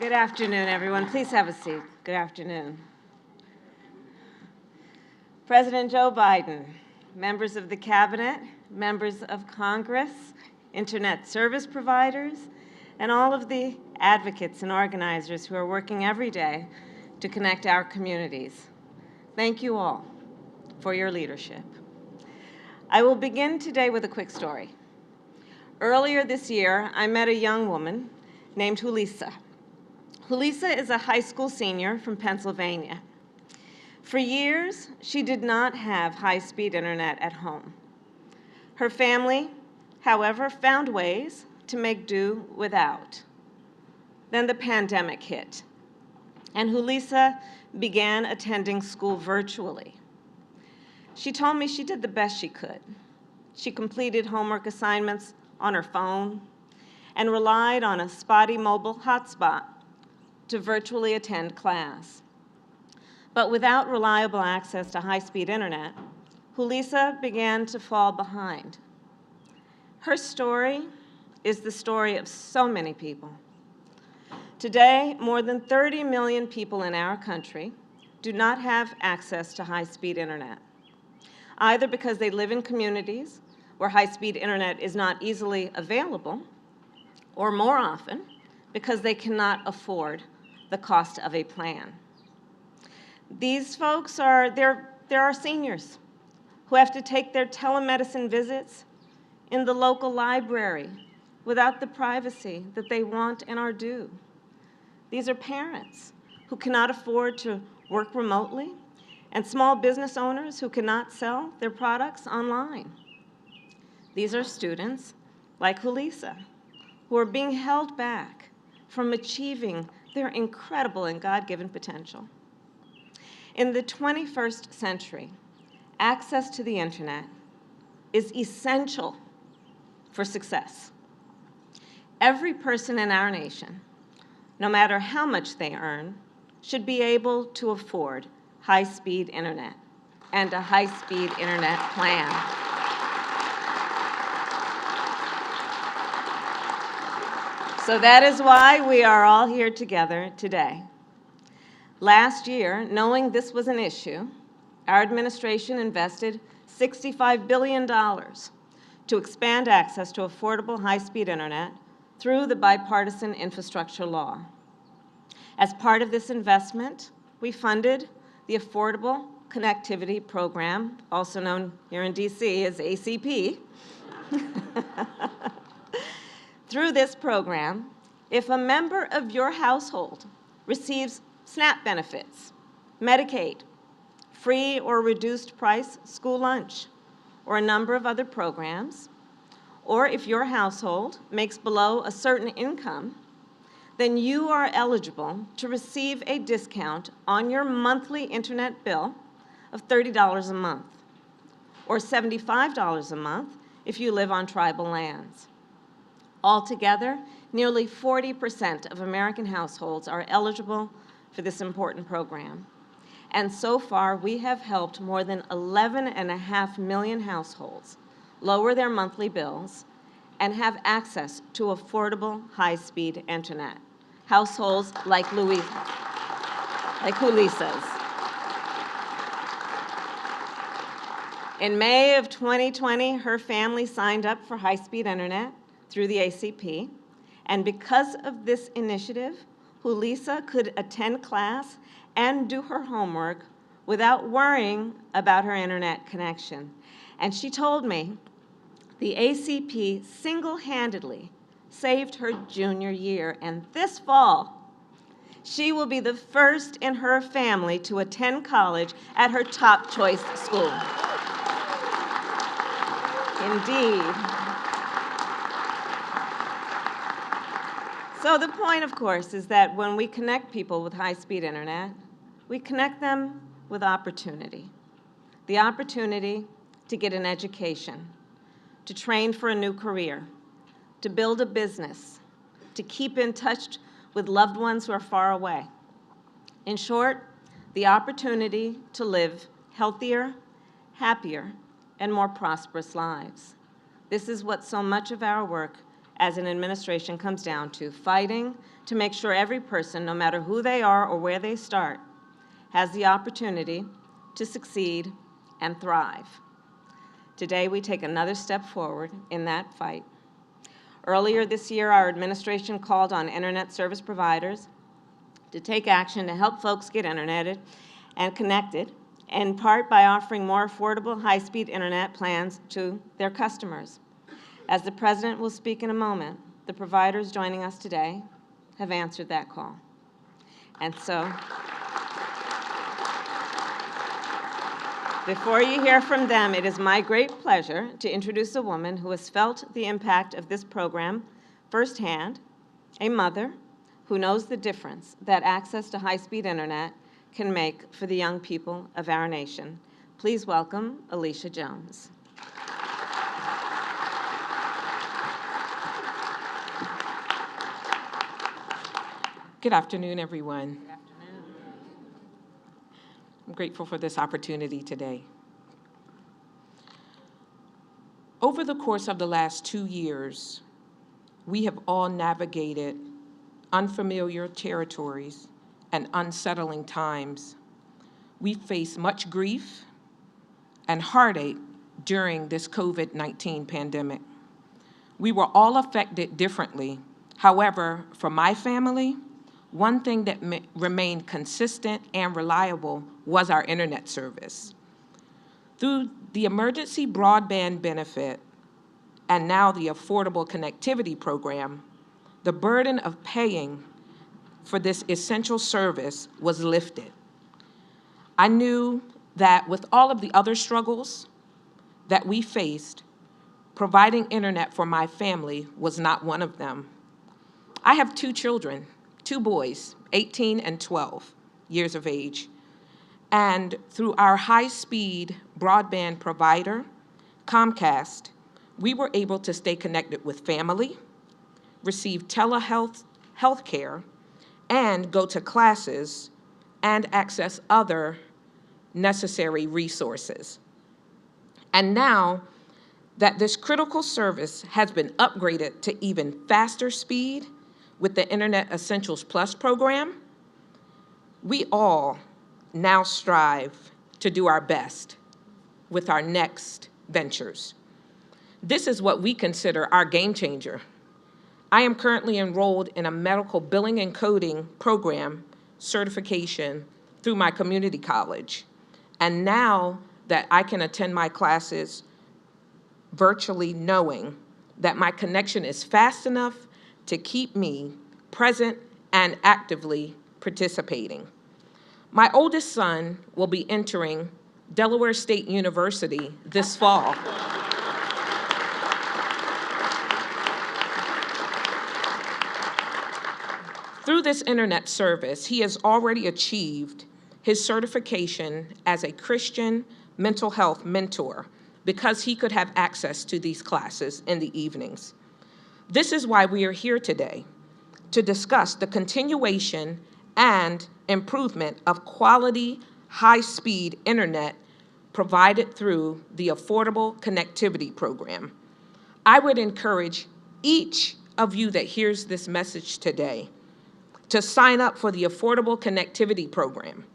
Good afternoon, everyone. Please have a seat. Good afternoon. President Joe Biden, members of the Cabinet, members of Congress, Internet service providers, and all of the advocates and organizers who are working every day to connect our communities. Thank you all for your leadership. I will begin today with a quick story. Earlier this year, I met a young woman named Alicia. Alicia is a high school senior from Pennsylvania. For years, she did not have high-speed internet at home. Her family, however, found ways to make do without. Then the pandemic hit, and Alicia began attending school virtually. She told me she did the best she could. She completed homework assignments on her phone and relied on a spotty mobile hotspot to virtually attend class. But without reliable access to high-speed internet, Alicia began to fall behind. Her story is the story of so many people. Today, more than 30 million people in our country do not have access to high-speed internet, either because they live in communities where high-speed internet is not easily available, or more often, because they cannot afford the cost of a plan. These folks there are seniors who have to take their telemedicine visits in the local library without the privacy that they want and are due. These are parents who cannot afford to work remotely and small business owners who cannot sell their products online. These are students like Alicia who are being held back from achieving their incredible and God-given potential. In the 21st century, access to the internet is essential for success. Every person in our nation, no matter how much they earn, should be able to afford high-speed internet and a high-speed internet plan. So that is why we are all here together today. Last year, knowing this was an issue, our administration invested $65 billion to expand access to affordable high-speed internet through the bipartisan infrastructure law. As part of this investment, we funded the Affordable Connectivity Program, also known here in DC as ACP. Through this program, if a member of your household receives SNAP benefits, Medicaid, free or reduced price school lunch, or a number of other programs, or if your household makes below a certain income, then you are eligible to receive a discount on your monthly internet bill of $30 a month, or $75 a month if you live on tribal lands. Altogether, nearly 40% of American households are eligible for this important program. And so far, we have helped more than 11.5 million households lower their monthly bills and have access to affordable high-speed internet. Households like Alicia's. In May of 2020, her family signed up for high-speed internet through the ACP, and because of this initiative, Alicia could attend class and do her homework without worrying about her internet connection. And she told me the ACP single-handedly saved her junior year, and this fall, she will be the first in her family to attend college at her top choice school. Indeed. So the point, of course, is that when we connect people with high-speed internet, we connect them with opportunity. The opportunity to get an education, to train for a new career, to build a business, to keep in touch with loved ones who are far away. In short, the opportunity to live healthier, happier, and more prosperous lives. This is what so much of our work as an administration comes down to fighting to make sure every person, no matter who they are or where they start, has the opportunity to succeed and thrive. Today, we take another step forward in that fight. Earlier this year, our administration called on internet service providers to take action to help folks get interneted and connected, in part by offering more affordable high-speed internet plans to their customers. As the President will speak in a moment, the providers joining us today have answered that call. And so, before you hear from them, it is my great pleasure to introduce a woman who has felt the impact of this program firsthand, a mother who knows the difference that access to high-speed internet can make for the young people of our nation. Please welcome Alicia Jones. Good afternoon, everyone. Good afternoon. I'm grateful for this opportunity today. Over the course of the last 2 years, we have all navigated unfamiliar territories and unsettling times. We face much grief and heartache during this COVID-19 pandemic. We were all affected differently. However, for my family, one thing that remained consistent and reliable was our internet service. Through the emergency broadband benefit and now the Affordable Connectivity Program, the burden of paying for this essential service was lifted. I knew that with all of the other struggles that we faced, providing internet for my family was not one of them. I have 2 children. 2 boys, 18 and 12 years of age. And through our high-speed broadband provider, Comcast, we were able to stay connected with family, receive telehealth care, and go to classes and access other necessary resources. And now that this critical service has been upgraded to even faster speed, with the Internet Essentials Plus program, we all now strive to do our best with our next ventures. This is what we consider our game changer. I am currently enrolled in a medical billing and coding program certification through my community college. And now that I can attend my classes virtually, knowing that my connection is fast enough to keep me present and actively participating. My oldest son will be entering Delaware State University this fall. Through this internet service, he has already achieved his certification as a Christian mental health mentor because he could have access to these classes in the evenings. This is why we are here today, to discuss the continuation and improvement of quality, high-speed internet provided through the Affordable Connectivity Program. I would encourage each of you that hears this message today to sign up for the Affordable Connectivity Program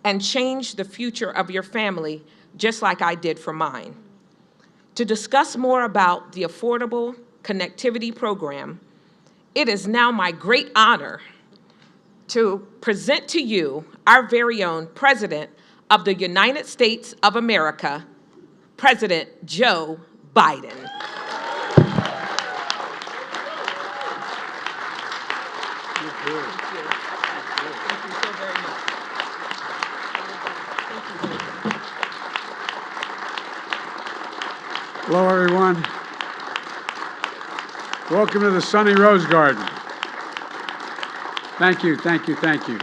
and change the future of your family just like I did for mine. To discuss more about the Affordable Connectivity Program, it is now my great honor to present to you our very own President of the United States of America, President Joe Biden. Thank you. Thank you so very much. Hello, everyone. Welcome to the sunny Rose Garden. Thank you, thank you, thank you.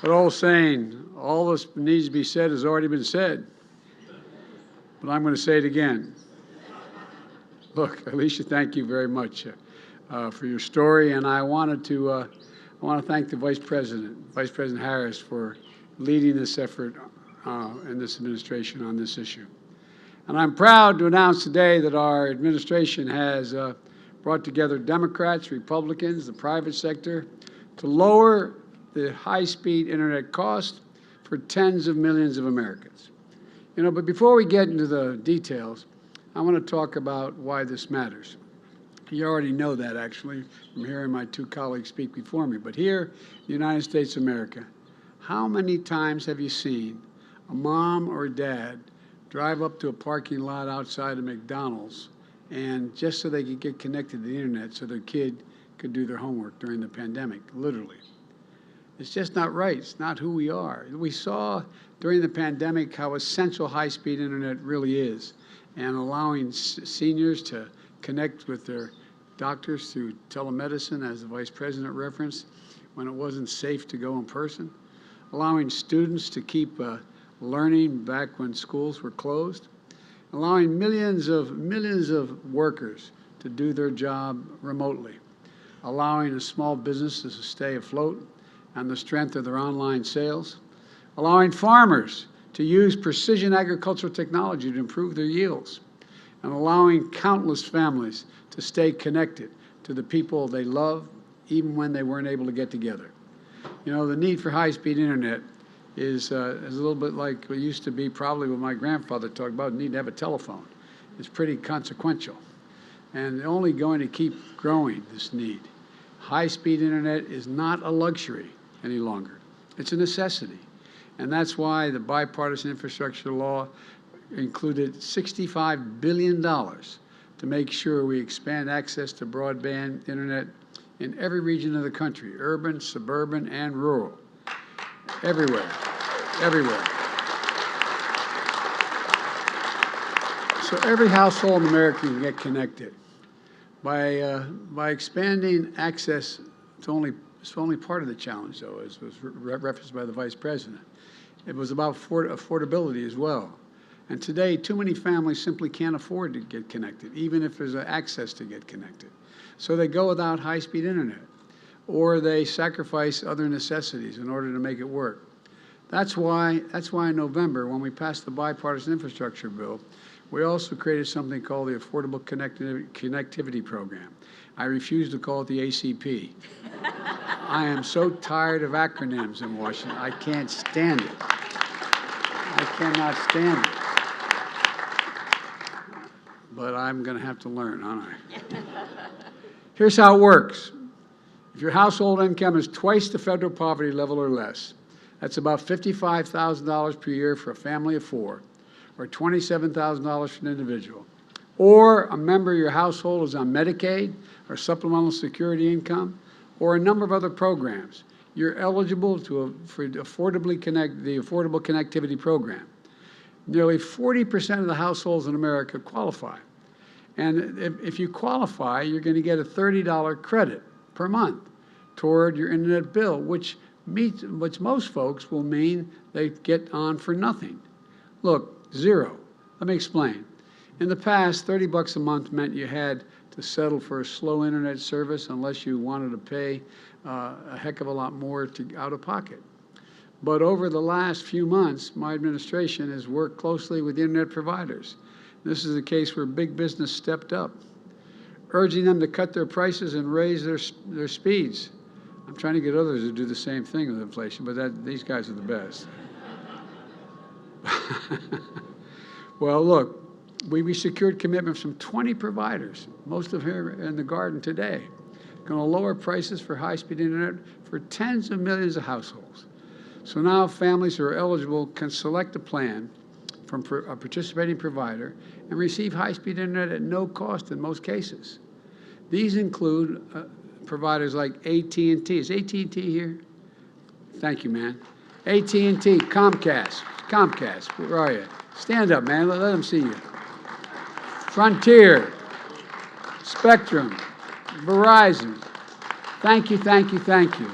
That old saying, all that needs to be said has already been said. But I'm going to say it again. Look, Alicia, thank you very much for your story, and I want to thank the Vice President Harris, for leading this effort in this administration on this issue. And I'm proud to announce today that our administration has brought together Democrats, Republicans, the private sector to lower the high-speed internet cost for tens of millions of Americans. You know, but before we get into the details, I want to talk about why this matters. You already know that, actually, from hearing my two colleagues speak before me. But here in the United States of America, how many times have you seen a mom or a dad drive up to a parking lot outside of McDonald's and just so they could get connected to the internet so their kid could do their homework during the pandemic, literally? It's just not right. It's not who we are. We saw during the pandemic how essential high-speed internet really is, and allowing seniors to connect with their doctors through telemedicine, as the Vice President referenced, when it wasn't safe to go in person, allowing students to keep learning back when schools were closed, allowing millions of workers to do their job remotely, allowing small businesses to stay afloat on the strength of their online sales, allowing farmers to use precision agricultural technology to improve their yields, and allowing countless families to stay connected to the people they love even when they weren't able to get together. You know, the need for high-speed internet is a little bit like what used to be probably what my grandfather talked about, the need to have a telephone. It's pretty consequential, and only going to keep growing, this need. High-speed internet is not a luxury any longer. It's a necessity. And that's why the bipartisan infrastructure law included $65 billion to make sure we expand access to broadband internet in every region of the country, urban, suburban, and rural. Everywhere. Everywhere. So every household in America can get connected. By expanding access, it's only part of the challenge, though, as was referenced by the Vice President. It was about affordability as well. And today, too many families simply can't afford to get connected, even if there's access to get connected. So they go without high-speed internet, or they sacrifice other necessities in order to make it work. That's why in November, when we passed the bipartisan infrastructure bill, we also created something called the Affordable Connectivity Program. I refuse to call it the ACP. I am so tired of acronyms in Washington. I can't stand it. I cannot stand it. But I'm going to have to learn, aren't I? Here's how it works. If your household income is twice the federal poverty level or less, that's about $55,000 per year for a family of four, or $27,000 for an individual, or a member of your household is on Medicaid or supplemental security income, or a number of other programs, you're eligible for the Affordable Connectivity Program. Nearly 40% of the households in America qualify. And if you qualify, you're going to get a $30 credit per month toward your internet bill, which most folks will mean they get on for nothing. Look, zero. Let me explain. In the past, $30 a month meant you had to settle for a slow internet service unless you wanted to pay a heck of a lot more out of pocket. But over the last few months, my administration has worked closely with internet providers. This is a case where big business stepped up, urging them to cut their prices and raise their speeds. I'm trying to get others to do the same thing with inflation, but these guys are the best. Well, look, we secured commitments from 20 providers, most of whom are in the garden today, going to lower prices for high-speed internet for tens of millions of households. So now families who are eligible can select a plan from a participating provider and receive high-speed internet at no cost in most cases. These include providers like AT&T. Is AT&T here? Thank you, man. AT&T, Comcast, where are you? Stand up, man, let them see you. Frontier, Spectrum, Verizon. Thank you, thank you, thank you.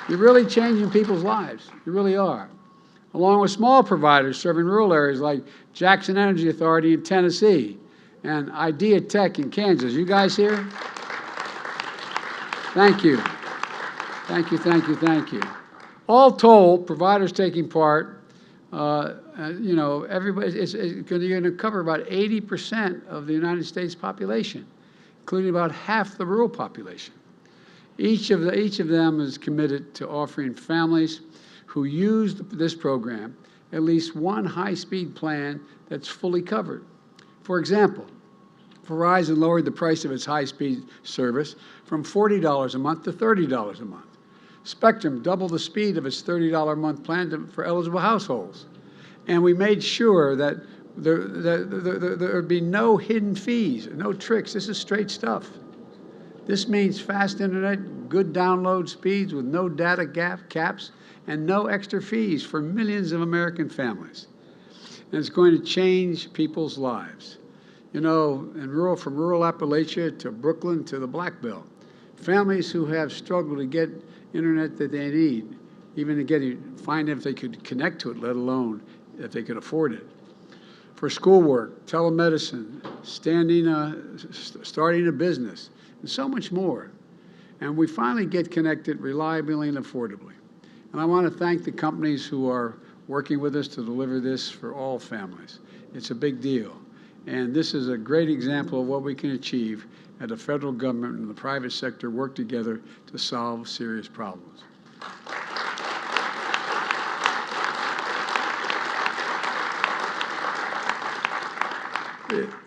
You're really changing people's lives. You really are. Along with small providers serving rural areas like Jackson Energy Authority in Tennessee and Idea Tech in Kansas. You guys here? Thank you. Thank you, thank you, thank you. All told, providers taking part You know, everybody, it's going to cover about 80% of the United States population, including about half the rural population. Each of them is committed to offering families who use this program at least one high-speed plan that's fully covered. For example, Verizon lowered the price of its high-speed service from $40 a month to $30 a month. Spectrum doubled the speed of its $30 a month plan for eligible households. And we made sure that there would be no hidden fees, no tricks. This is straight stuff. This means fast internet, good download speeds with no data caps, and no extra fees for millions of American families. And it's going to change people's lives. You know, from rural Appalachia to Brooklyn to the Black Belt, families who have struggled to get internet that they need, even to find if they could connect to it, let alone if they could afford it. For schoolwork, telemedicine, starting a business, and so much more. And we finally get connected reliably and affordably. And I want to thank the companies who are working with us to deliver this for all families. It's a big deal. And this is a great example of what we can achieve as the federal government and the private sector work together to solve serious problems.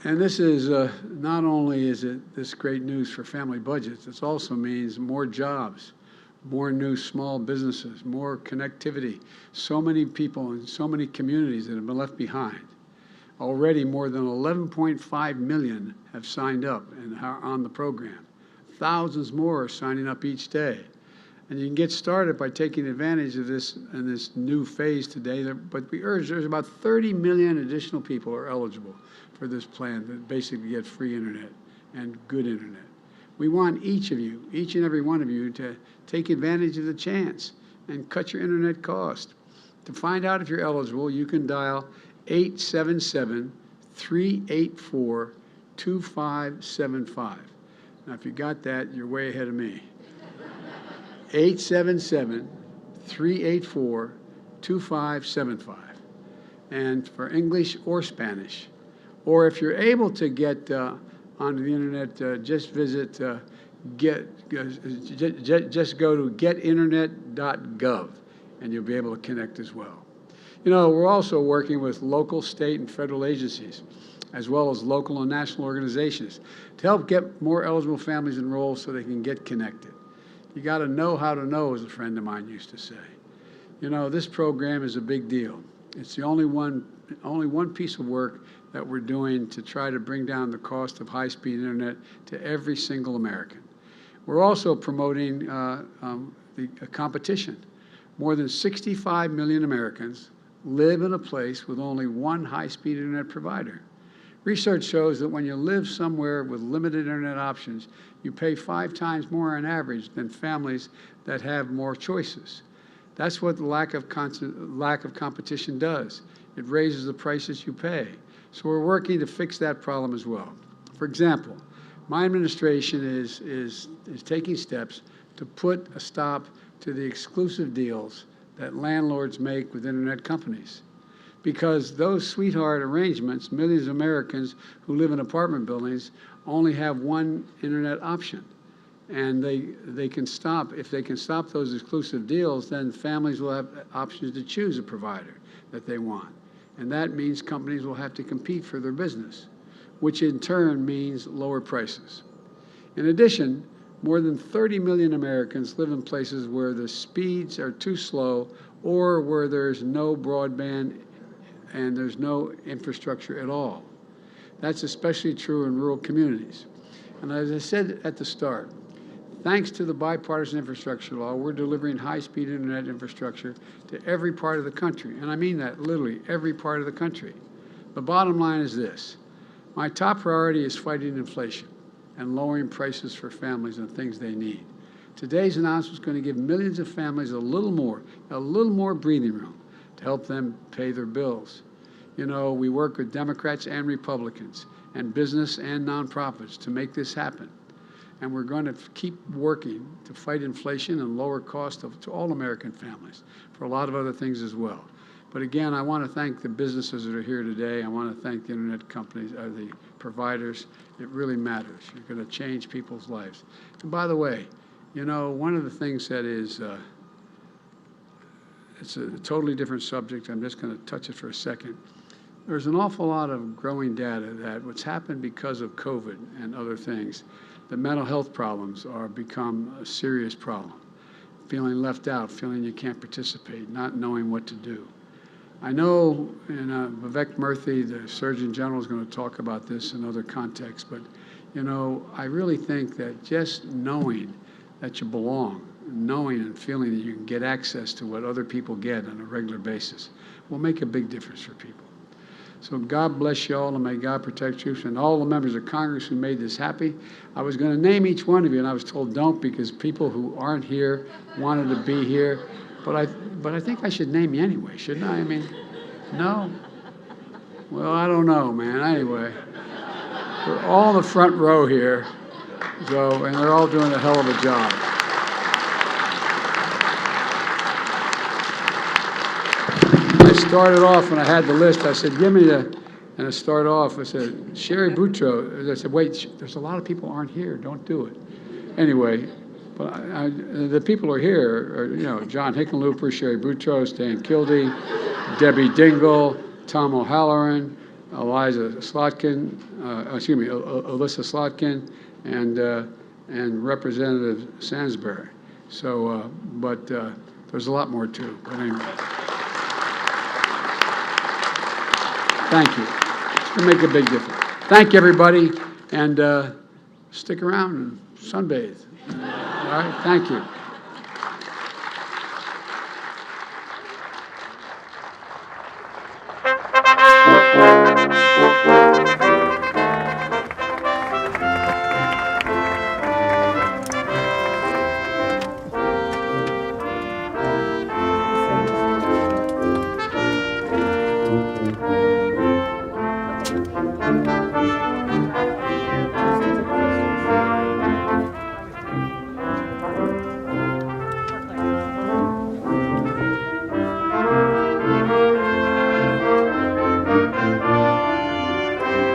And this is not only is it this great news for family budgets, it also means more jobs, more new small businesses, more connectivity. So many people in so many communities that have been left behind. Already more than 11.5 million have signed up and are on the program. Thousands more are signing up each day. And you can get started by taking advantage of this in this new phase today. But we urge there's about 30 million additional people are eligible for this plan that basically get free internet and good internet. We want each of you, each and every one of you, to take advantage of the chance and cut your internet cost. To find out if you're eligible, you can dial 877-384-2575. Now, if you got that, you're way ahead of me. 877-384-2575. And for English or Spanish. Or if you're able to get onto the internet, just visit just go to getinternet.gov, and you'll be able to connect as well. You know, we're also working with local, state, and federal agencies, as well as local and national organizations, to help get more eligible families enrolled so they can get connected. You got to know how to know, as a friend of mine used to say. You know, this program is a big deal. It's the only one piece of work that we're doing to try to bring down the cost of high-speed internet to every single American. We're also promoting a competition. More than 65 million Americans live in a place with only one high-speed internet provider. Research shows that when you live somewhere with limited internet options, you pay 5 times more on average than families that have more choices. That's what the lack of competition does. It raises the prices you pay. So we're working to fix that problem as well. For example, my administration is taking steps to put a stop to the exclusive deals that landlords make with internet companies. Because those sweetheart arrangements, millions of Americans who live in apartment buildings only have one internet option. And they can stop, if they can stop those exclusive deals, then families will have options to choose a provider that they want. And that means companies will have to compete for their business, which in turn means lower prices. In addition, more than 30 million Americans live in places where the speeds are too slow or where there's no broadband and there's no infrastructure at all. That's especially true in rural communities. And as I said at the start, thanks to the bipartisan infrastructure law, we're delivering high-speed internet infrastructure to every part of the country. And I mean that literally, every part of the country. The bottom line is this. My top priority is fighting inflation and lowering prices for families and things they need. Today's announcement is going to give millions of families a little more breathing room to help them pay their bills. You know, we work with Democrats and Republicans and business and nonprofits to make this happen. And we're going to keep working to fight inflation and lower costs to all American families for a lot of other things as well. But again, I want to thank the businesses that are here today. I want to thank the internet companies, the providers. It really matters. You're going to change people's lives. And by the way, you know, one of the things that is, it's a totally different subject. I'm just going to touch it for a second. There's an awful lot of growing data that what's happened because of COVID and other things, the mental health problems are become a serious problem. Feeling left out, feeling you can't participate, not knowing what to do. I know, and Vivek Murthy, the Surgeon General, is going to talk about this in other contexts, but, you know, I really think that just knowing that you belong, knowing and feeling that you can get access to what other people get on a regular basis will make a big difference for people. So God bless you all, and may God protect you, and all the members of Congress who made this happy. I was going to name each one of you, and I was told don't, because people who aren't here wanted to be here. But I think I should name you anyway, shouldn't I? I mean, no? Well, I don't know, man. Anyway, they're all in the front row here, so, and they're all doing a hell of a job. I started off when I had the list. I said, give me the, and I started off. I said, Sherry Boutros. I said, wait, there's a lot of people who aren't here. Don't do it. Anyway, but the people who are here are, you know, John Hickenlooper, Sherry Boutros, Dan Kildee, Debbie Dingell, Tom O'Halloran, Alyssa Slotkin, and Representative Sansbury. So, but there's a lot more too. But anyway. Thank you. It's going to make a big difference. Thank you, everybody, and stick around and sunbathe. All right, thank you.